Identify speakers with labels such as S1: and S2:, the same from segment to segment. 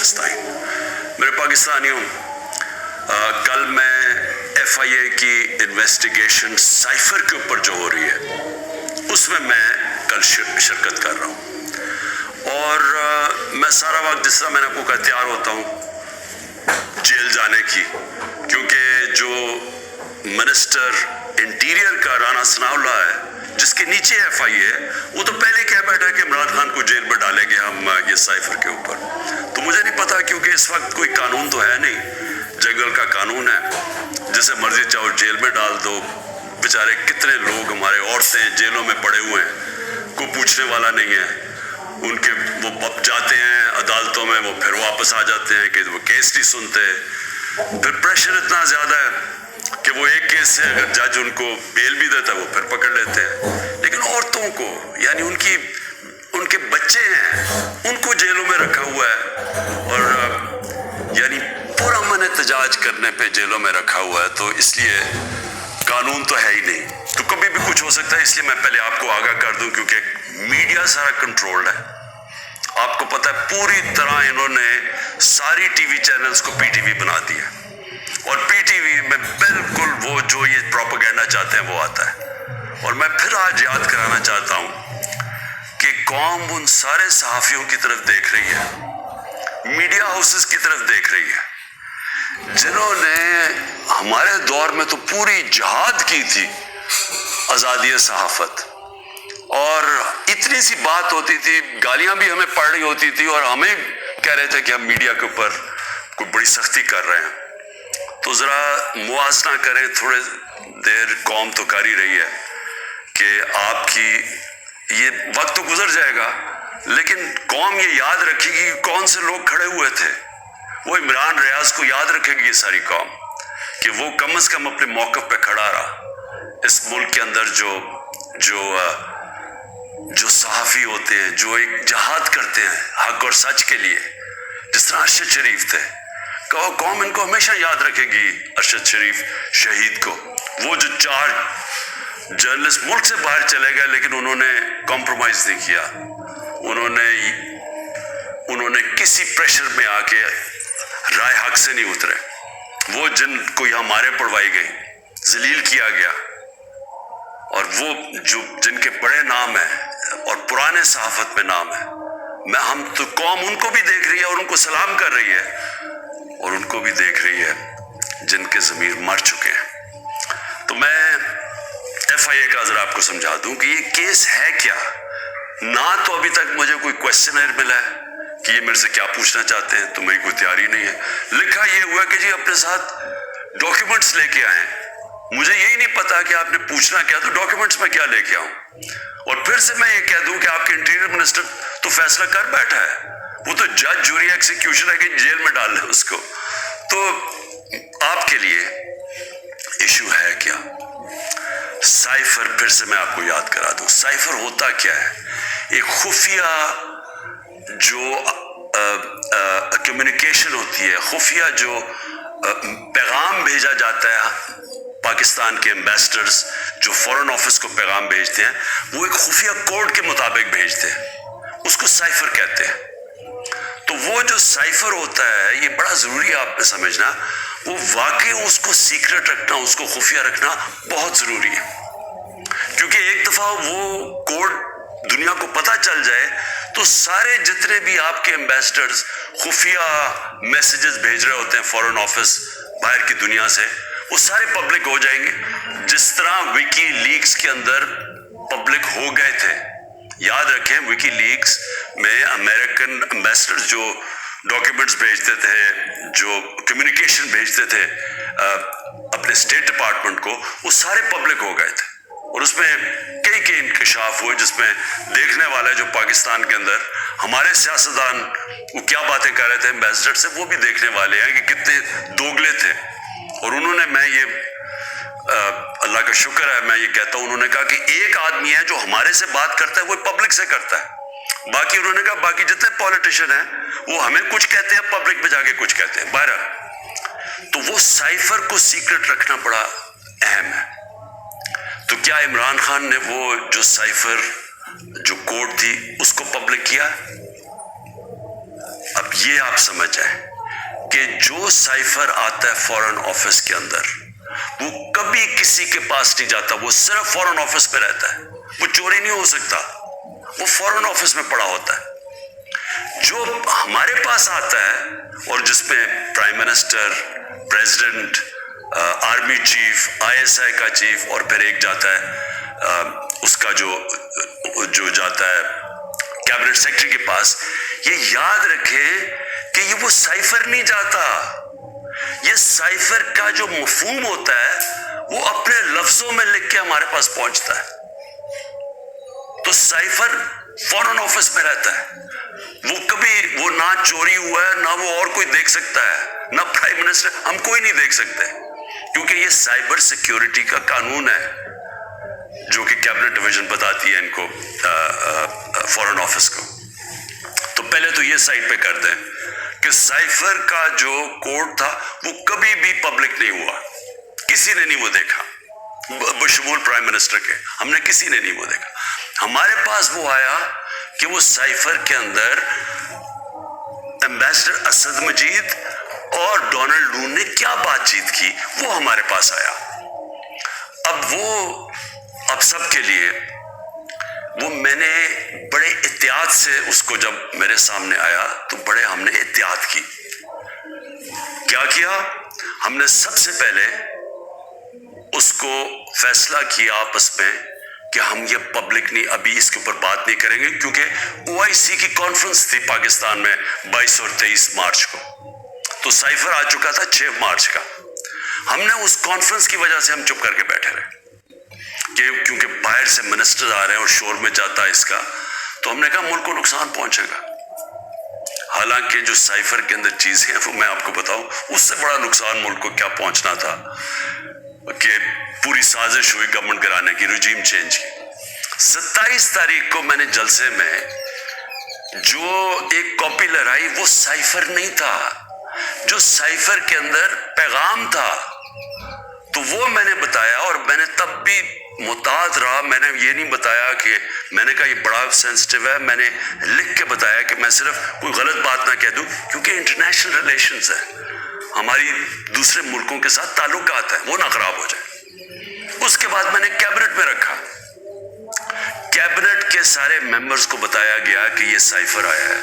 S1: फलस्तीन। मेरे पाकिस्तानियों, कल मैं FIA की इन्वेस्टिगेशन साइफर के ऊपर जो हो रही है उसमें मैं कल शिरकत कर रहा हूँ और मैं सारा वक्त जिस तरह मैंने आपको कहा तैयार होता हूँ जेल जाने की, क्योंकि जो मिनिस्टर इंटीरियर का राना सनाउल्लाह है जिसके नीचे FIA है, वो तो पहले कह बैठा कि इमरान खान को जेल में डालेंगे हम ये साइफर के ऊपर। तो मुझे नहीं पता, क्योंकि इस वक्त कोई कानून तो है नहीं, जंगल का कानून है, जिसे मर्जी चाहो जेल में डाल दो। बेचारे कितने लोग हमारे औरतें जेलों में पड़े हुए हैं, कोई पूछने वाला नहीं है उनके। वो अब जाते हैं अदालतों में, वो फिर वापस आ जाते हैं कि वो केस नहीं सुनते। फिर प्रेशर इतना ज़्यादा है कि वो एक केस से अगर जज उनको बेल भी देता है वो फिर पकड़ लेते हैं। लेकिन औरतों को, यानी उनके बच्चे हैं, उनको जेलों में रखा हुआ है और यानी पूरा मन एहतजाज करने पे जेलों में रखा हुआ है। तो इसलिए कानून तो है ही नहीं, तो कभी भी कुछ हो सकता है। इसलिए मैं पहले आपको आगाह कर दूं, क्योंकि मीडिया सारा कंट्रोल्ड है। आपको पता है पूरी तरह इन्होंने सारी टीवी चैनल्स को PTV बना दिया और PTV में बिल्कुल वो जो ये प्रोपेगेंडा चाहते हैं वो आता है। और मैं फिर आज याद कराना चाहता हूं कि कौम उन सारे सहाफियों की तरफ देख रही है, मीडिया हाउसेस की तरफ देख रही है, जिन्होंने हमारे दौर में तो पूरी जिहाद की थी आज़ादी सहाफत, और इतनी सी बात होती थी, गालियां भी हमें पड़ रही होती थी और हमें कह रहे थे कि हम मीडिया के ऊपर कोई बड़ी सख्ती कर रहे हैं। तो ज़रा मुआवजा करें, थोड़े देर कौम तो कर ही रही है कि आपकी ये वक्त तो गुजर जाएगा, लेकिन कौम ये याद रखेगी कि कौन से लोग खड़े हुए थे। वो इमरान रियाज को याद रखेगी ये सारी कौम कि वो कम से कम अपने मौक़िफ़ पे खड़ा रहा। इस मुल्क के अंदर जो सहाफ़ी होते हैं, जो एक जहाद करते हैं हक और सच के लिए, जिस तरह अरशद शरीफ थे, कौम इनको हमेशा याद रखेगी। अरशद शरीफ शहीद को, वो जो 4 जर्नलिस्ट मुल्क से बाहर चले गए लेकिन उन्होंने कॉम्प्रोमाइज़ नहीं किया, उन्होंने किसी प्रेशर में आके राय हक से नहीं उतरे। वो जिनको यहाँ मारे पड़वाई गई, जलील किया गया, और वो जो जिनके बड़े नाम है और पुराने सहाफत में नाम है, हम तो कौम उनको भी देख रही है और उनको सलाम कर रही है, और उनको भी देख रही है जिनके ज़मीर मर चुके हैं। तो मैं FIA का ज़रा आपको समझा दूं कि ये केस है क्या। ना तो अभी तक मुझे कोई क्वेश्चनर मिला है कि ये मेरे से क्या पूछना चाहते हैं, तो मेरी कोई तैयारी नहीं है। लिखा ये हुआ कि जी अपने साथ डॉक्यूमेंट्स लेके आए। मुझे यही नहीं पता कि आपने पूछना क्या, तो डॉक्यूमेंट्स में क्या लेके आऊं। और फिर से मैं ये कह दूं कि आपके इंटीरियर मिनिस्टर तो फैसला कर बैठा है, वो तो जज जूरी एक्सिक्यूशन है कि जेल में डाल रहे उसको। तो आपके लिए इशू है क्या साइफर? फिर से मैं आपको याद करा दूं, साइफर होता क्या है? एक खुफिया जो कम्युनिकेशन होती है, खुफिया जो पैगाम भेजा जाता है। पाकिस्तान के एम्बेसडर्स जो फॉरेन ऑफिस को पैगाम भेजते हैं, वो एक खुफिया कोड के मुताबिक भेजते हैं, उसको साइफर कहते हैं। तो वो जो साइफर होता है, ये बड़ा ज़रूरी है आपने समझना, वो वाकई उसको सीक्रेट रखना, उसको खुफिया रखना बहुत ज़रूरी है, क्योंकि एक दफ़ा वो कोड दुनिया को पता चल जाए तो सारे जितने भी आपके एम्बेसडर्स खुफिया मैसेजेस भेज रहे होते हैं फॉरेन ऑफिस बाहर की दुनिया से, वो सारे पब्लिक हो जाएंगे, जिस तरह विकी लीक्स के अंदर पब्लिक हो गए थे। याद रखें, विकी लीक्स में अमेरिकन एम्बेसडर्स जो डॉक्यूमेंट्स भेजते थे, जो कम्युनिकेशन भेजते थे अपने स्टेट डिपार्टमेंट को, वो सारे पब्लिक हो गए थे। और उसमें कई इंकशाफ हुए, जिसमें देखने वाले जो पाकिस्तान के अंदर हमारे सियासतदान वो क्या बातें कर रहे थे एम्बेसडर से, वो भी देखने वाले हैं कि कितने दोगले थे। और उन्होंने, मैं ये अल्लाह का शुक्र है, मैं ये कहता हूँ, उन्होंने कहा कि एक आदमी है जो हमारे से बात करता है, वो पब्लिक से करता है। बाकी उन्होंने कहा बाकी जितने पॉलिटिशियन हैं वो हमें कुछ कहते हैं, पब्लिक में जाके कुछ कहते हैं। बहरहाल, तो वो साइफर को सीक्रेट रखना बड़ा अहम है। तो क्या इमरान खान ने वो जो साइफर जो कोड थी उसको पब्लिक किया? अब ये आप समझ जाएं کہ جو سائفر آتا ہے فورن آفس کے اندر وہ کبھی کسی کے پاس نہیں جاتا، وہ صرف فورن آفس پہ رہتا ہے، وہ چوری نہیں ہو سکتا، وہ فورن آفس میں پڑا ہوتا ہے۔ جو ہمارے پاس آتا ہے اور جس میں prime minister, president, army chief, ISI کا چیف اور پھر ایک جاتا ہے اس کا جو جاتا ہے کیبنٹ سیکرٹری کے پاس، یہ یاد رکھیں کہ یہ وہ سائفر نہیں جاتا، یہ سائفر کا جو مفہوم ہوتا ہے وہ اپنے لفظوں میں لکھ کے ہمارے پاس پہنچتا ہے۔ تو سائفر فورن آفس میں رہتا ہے، وہ کبھی وہ نہ چوری ہوا ہے، نہ وہ اور کوئی دیکھ سکتا ہے، نہ پرائم منسٹر، ہم کوئی نہیں دیکھ سکتے، کیونکہ یہ سائبر سیکیورٹی کا قانون ہے جو کہ کیبنٹ ڈویژن بتاتی ہے ان کو، فورن آفس کو۔ تو پہلے تو یہ سائٹ پہ کر دیں کہ سائفر کا جو کوڈ تھا وہ کبھی بھی پبلک نہیں ہوا، کسی نے نہیں وہ دیکھا، بشمول پرائم منسٹر کے، ہم نے کسی نے نہیں وہ دیکھا۔ ہمارے پاس وہ آیا کہ وہ سائفر کے اندر ایمبیسڈر اسد مجید اور ڈونلڈ نون نے کیا بات چیت کی، وہ ہمارے پاس آیا۔ اب سب کے لیے وہ میں نے بڑے احتیاط سے اس کو جب میرے سامنے آیا تو بڑے ہم نے احتیاط کی۔ کیا کیا؟ ہم نے سب سے پہلے اس کو فیصلہ کیا آپس میں کہ ہم یہ پبلک نہیں، ابھی اس کے اوپر بات نہیں کریں گے، کیونکہ OIC کی کانفرنس تھی پاکستان میں 22 اور 23 مارچ کو، تو سائفر آ چکا تھا 6 مارچ کا۔ ہم نے اس کانفرنس کی وجہ سے ہم چپ کر کے بیٹھے رہے کیونکہ باہر سے منسٹر آ رہے ہیں اور شور میں جاتا ہے اس کا، تو ہم نے کہا ملک کو نقصان پہنچے گا۔ حالانکہ جو سائفر کے اندر چیزیں ہیں وہ میں آپ کو بتاؤں، اس سے بڑا نقصان ملک کو کیا پہنچنا تھا کہ پوری سازش ہوئی گورنمنٹ گرانے کی، رجیم چینج کی۔ 27 تاریخ کو میں نے جلسے میں جو ایک کاپی لہرائی وہ سائفر نہیں تھا، جو سائفر کے اندر پیغام تھا، تو وہ میں نے بتایا، اور میں نے تب بھی محتاط رہا، میں نے یہ نہیں بتایا کہ میں نے کہا یہ بڑا سینسٹیو ہے، میں نے لکھ کے بتایا کہ میں صرف کوئی غلط بات نہ کہہ دوں، کیونکہ انٹرنیشنل ریلیشنز ہیں، ہماری دوسرے ملکوں کے ساتھ تعلقات ہیں، وہ نہ خراب ہو جائے۔ اس کے بعد میں نے کیبنٹ میں رکھا، کیبنٹ کے سارے ممبرز کو بتایا گیا کہ یہ سائفر آیا ہے،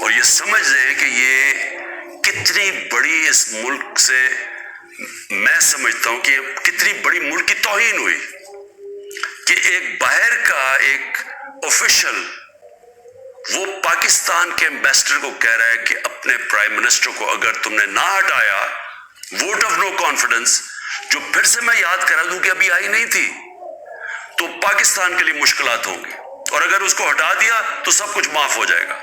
S1: اور یہ سمجھ لیں کہ یہ کتنی بڑی اس ملک سے، میں سمجھتا ہوں کہ کتنی بڑی ملک کی توہین ہوئی کہ ایک باہر کا ایک آفیشل وہ پاکستان کے ایمبیسڈر کو کہہ رہا ہے کہ اپنے پرائم منسٹر کو اگر تم نے نہ ہٹایا، ووٹ آف نو کانفیڈنس، جو پھر سے میں یاد کرا دوں کہ ابھی آئی نہیں تھی، تو پاکستان کے لیے مشکلات ہوں گی، اور اگر اس کو ہٹا دیا تو سب کچھ معاف ہو جائے گا۔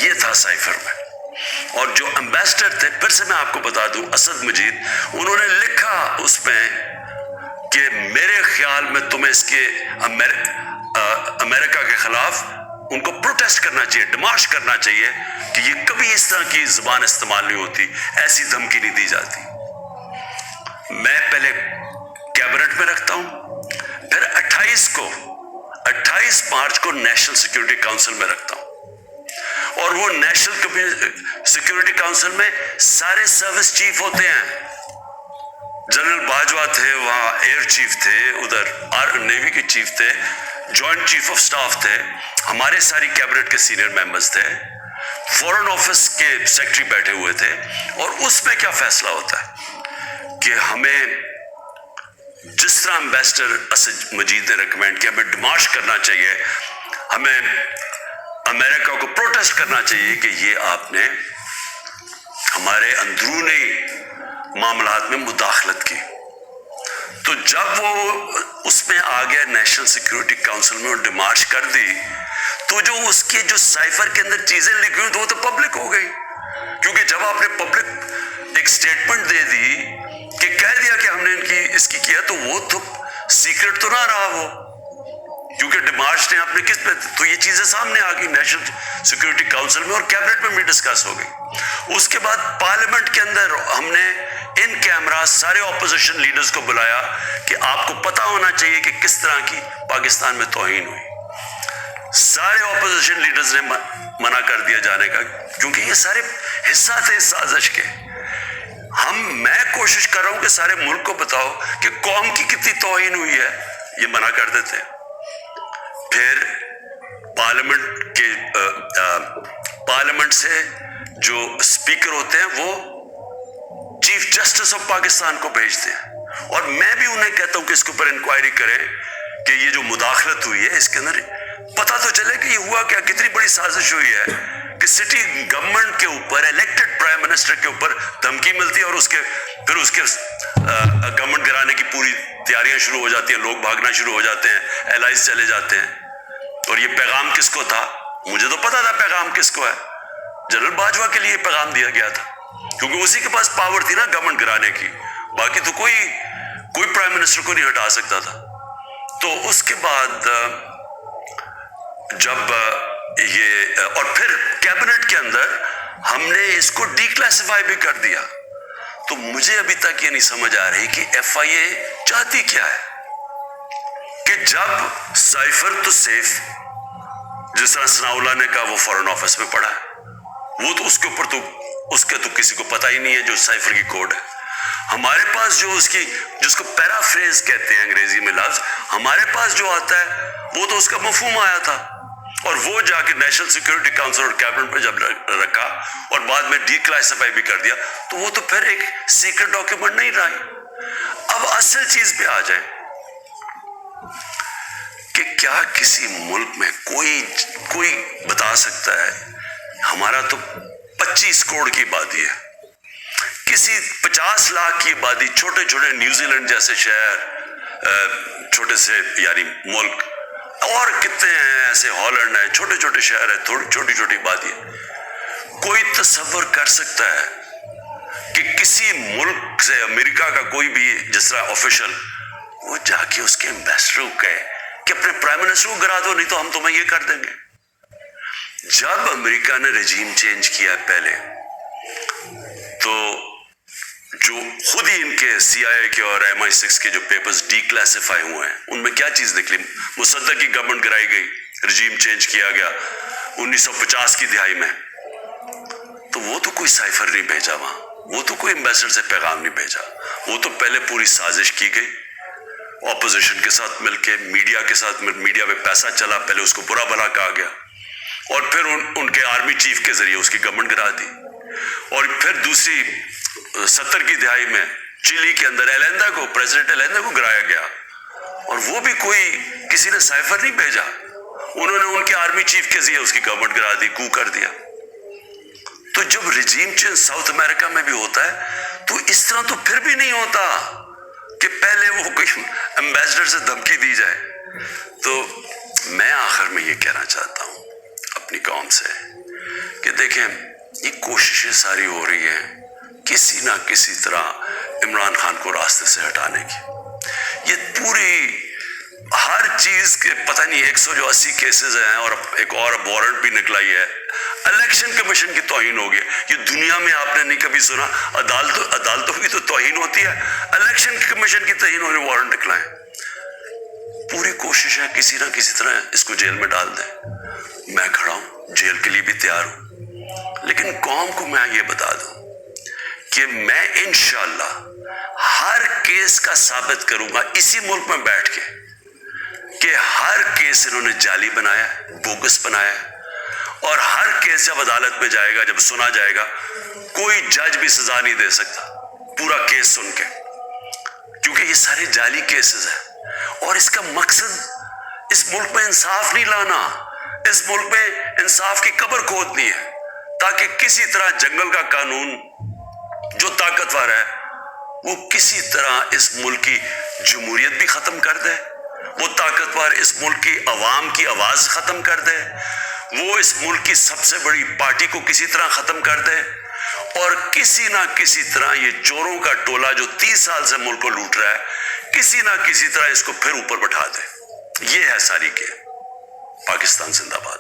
S1: یہ تھا سائفر میں۔ اور جو ایمبیسڈر تھے، پھر سے میں آپ کو بتا دوں، اسد مجید، انہوں نے لکھا اس میں کہ میرے خیال میں تمہیں اس کے امریکہ کے خلاف ان کو پروٹیسٹ کرنا چاہیے، ڈمانڈ کرنا چاہیے کہ یہ کبھی اس طرح کی زبان استعمال نہیں ہوتی، ایسی دھمکی نہیں دی جاتی۔ میں پہلے کیبنٹ میں رکھتا ہوں، پھر 28 مارچ کو نیشنل سیکیورٹی کاؤنسل میں رکھتا ہوں، اور وہ نیشنل سیکیورٹی کاؤنسل میں سارے سروس چیف ہوتے ہیں، جنرل باجوہ تھے وہاں، ایئر چیف تھے ادھر، نیوی کے چیف تھے، جوائنٹ چیف آف سٹاف تھے، ہمارے ساری کیبنٹ کے سینئر ممبرز تھے، فورن آفس کے سیکرٹری بیٹھے ہوئے تھے، اور اس میں کیا فیصلہ ہوتا ہے کہ ہمیں جس طرح ایمبیسڈر اسد مجید نے ریکمینڈ کیا، ہمیں ڈمانڈ کرنا چاہیے، ہمیں امریکہ کو پروٹیسٹ کرنا چاہیے کہ یہ آپ نے ہمارے اندرونی معاملات میں مداخلت کی۔ تو جب وہ اس میں آ گیا ایشین سیکیورٹی کاؤنسل میں اور ڈیمارش کر دی, تو جو اس کی جو سائفر کے اندر چیزیں لکھی ہوئی تو وہ تو پبلک ہو گئی, کیونکہ جب آپ نے پبلک ایک سٹیٹمنٹ دے دی کہ کہہ دیا کہ ہم نے ان کی اس کی کیا, تو وہ تو سیکرٹ تو نہ رہا وہ, کیونکہ ڈیمارش نے آپ نے کس پہ, تو یہ چیزیں سامنے آ گئی نیشنل سیکورٹی کاؤنسل میں اور کیبنٹ میں بھی ڈسکس ہو گئی. اس کے بعد پارلیمنٹ کے اندر ہم نے ان کیمرہ سارے اپوزیشن لیڈرز کو بلایا کہ آپ کو پتا ہونا چاہیے کہ کس طرح کی پاکستان میں توہین ہوئی. सारे ऑपोजिशन लीडर्स ने मना कर दिया जाने का, क्योंकि ये सारे हिस्सा थे इस साजिश के। मैं कोशिश कर रहा हूं कि सारे मुल्क को बताओ कि कौम की कितनी तौहीन हुई है, ये मना कर देते हैं। फिर पार्लियामेंट से जो स्पीकर होते हैं वो चीफ जस्टिस ऑफ पाकिस्तान को भेजते हैं, और मैं भी उन्हें कहता हूं कि इसके ऊपर इंक्वायरी करें कि ये जो मुदाखलत हुई है इसके अंदर पता तो चले कि ये हुआ क्या, कितनी बड़ी साजिश हुई है कि सिटी गवर्नमेंट के ऊपर, इलेक्टेड प्राइम मिनिस्टर के ऊपर धमकी मिलती है, और फिर उसके गवर्नमेंट गिराने की पूरी तैयारियां शुरू हो जाती हैं, लोग भागना शुरू हो जाते हैं, एलाइज चले जाते हैं। और ये पैगाम किसको था? मुझे तो पता था पैगाम किसको है, जनरल बाजवा के लिए पैगाम दिया गया था, क्योंकि उसी के पास पावर थी ना गवर्नमेंट गिराने की, बाकी तो कोई प्राइम मिनिस्टर को नहीं हटा सकता था। तो उसके बाद जब ये, और फिर कैबिनेट के अंदर हमने इसको डिक्लासिफाई भी कर दिया, तो मुझे अभी तक ये नहीं समझ आ रही कि FIA चाहती क्या है। कि जब साइफर तो सेफ, जिस तरह सनाउल्लाह ने कहा, वो फॉरेन ऑफिस में पड़ा है, वो तो उसके तो किसी को पता ही नहीं है जो साइफर की कोड है। हमारे पास जो जिसको पैराफ्रेज कहते हैं अंग्रेजी में लफ्ज, हमारे पास जो आता है वो तो उसका मफहूम आया था, और वो जाके नेशनल सिक्योरिटी काउंसिल और कैबिनेट पे जब रखा और बाद में डिक्लासिफाई भी कर दिया, तो वो तो फिर एक सीक्रेट डॉक्यूमेंट नहीं रहा। अब असल चीज पे आ जाए कि क्या किसी मुल्क में कोई बता सकता है, हमारा तो 25 करोड़ की आबादी है, किसी 50 लाख की आबादी, छोटे छोटे न्यूजीलैंड जैसे शहर, छोटे से यानी मुल्क, और कितने हैं ऐसे, हॉलैंड है, छोटे छोटे शहर है, थोड़ी छोटी छोटी आबादी है। कोई तसव्वुर कर सकता है कि किसी मुल्क से, अमेरिका का कोई भी जिस तरह ऑफिशियल, वो जाके उसके एम्बेसडर को कहे कि अपने प्राइम मिनिस्टर को गिरा दो, नहीं तो हम तुम्हें ये कर देंगे। जब अमेरिका ने रजीम चेंज किया पहले, तो जो खुद ही इनके CIA के और MI6 के जो पेपर्स डिक्लासिफाई हुए हैं, उनमें क्या चीज निकली? मुसद्दक की गवर्नमेंट गिराई गई, रजीम चेंज किया गया 1950 की दिहाई में, तो वो तो कोई साइफर नहीं भेजा वहां, वो तो कोई एम्बेसडर से पैगाम नहीं भेजा, वो तो पहले पूरी साजिश की गई, ऑपोजिशन के साथ मिलके, मीडिया के साथ मीडिया में पैसा चला, पहले उसको बुरा भला कहा गया, और फिर उनके आर्मी चीफ के जरिए उसकी गवर्नमेंट गिरा दी, और फिर दूसरी 70 की दिहाई में चिली के अंदर प्रेसिडेंट एलेंदा को गिराया गया, और वो भी किसी ने साइफर नहीं भेजा, उन्होंने उनके आर्मी चीफ के जरिए उसकी गवर्नमेंट गिरा दी, कू कर दिया। तो जब रिजीम चेंज साउथ अमेरिका में भी होता है, तो इस तरह तो फिर भी नहीं होता कि पहले वो कोई एम्बेसडर से धमकी दी जाए। तो मैं आखिर में ये कहना चाहता हूं अपनी कौम से कि देखें, ये कोशिशें सारी हो रही हैं किसी ना किसी तरह इमरान खान को रास्ते से हटाने की। ये पूरी हर चीज के पता नहीं 180 केसेस हैं, और एक और वारंट भी निकला ही है। इलेक्शन कमीशन की तौहीन हो गई, ये दुनिया में आपने नहीं कभी सुना। अदालतों की तो तौहीन होती है, इलेक्शन कमीशन की तौहीन होने वारंट निकला है। पूरी कोशिश है किसी ना किसी तरह इसको जेल में डाल दें। मैं खड़ा हूं, जेल के लिए भी तैयार हूं, लेकिन कौम को मैं ये बता दूं कि मैं इंशाअल्लाह हर केस का साबित करूंगा इसी मुल्क में बैठ के कि हर केस इन्होंने जाली बनाया, बोगस बनाया, और हर केस जब अदालत में जाएगा, जब सुना जाएगा, कोई जज भी सजा नहीं दे सकता पूरा केस सुन के, क्योंकि ये सारे जाली केसेस हैं। और इसका मकसद इस मुल्क में इंसाफ नहीं लाना, इस मुल्क में इंसाफ की कब्र खोदनी है, ताकि किसी तरह जंगल का कानून जो ताकतवर है वो किसी तरह इस मुल्क की जमहूरियत भी खत्म कर दे, वो ताकतवर इस मुल्क की अवाम की आवाज खत्म कर दे, वो इस मुल्क की सबसे बड़ी पार्टी को किसी तरह खत्म कर दे, और किसी ना किसी तरह ये चोरों का टोला जो 30 साल से मुल्क को लूट रहा है, किसी ना किसी तरह इसको फिर ऊपर बैठा दे। ये है सारी के। पाकिस्तान जिंदाबाद।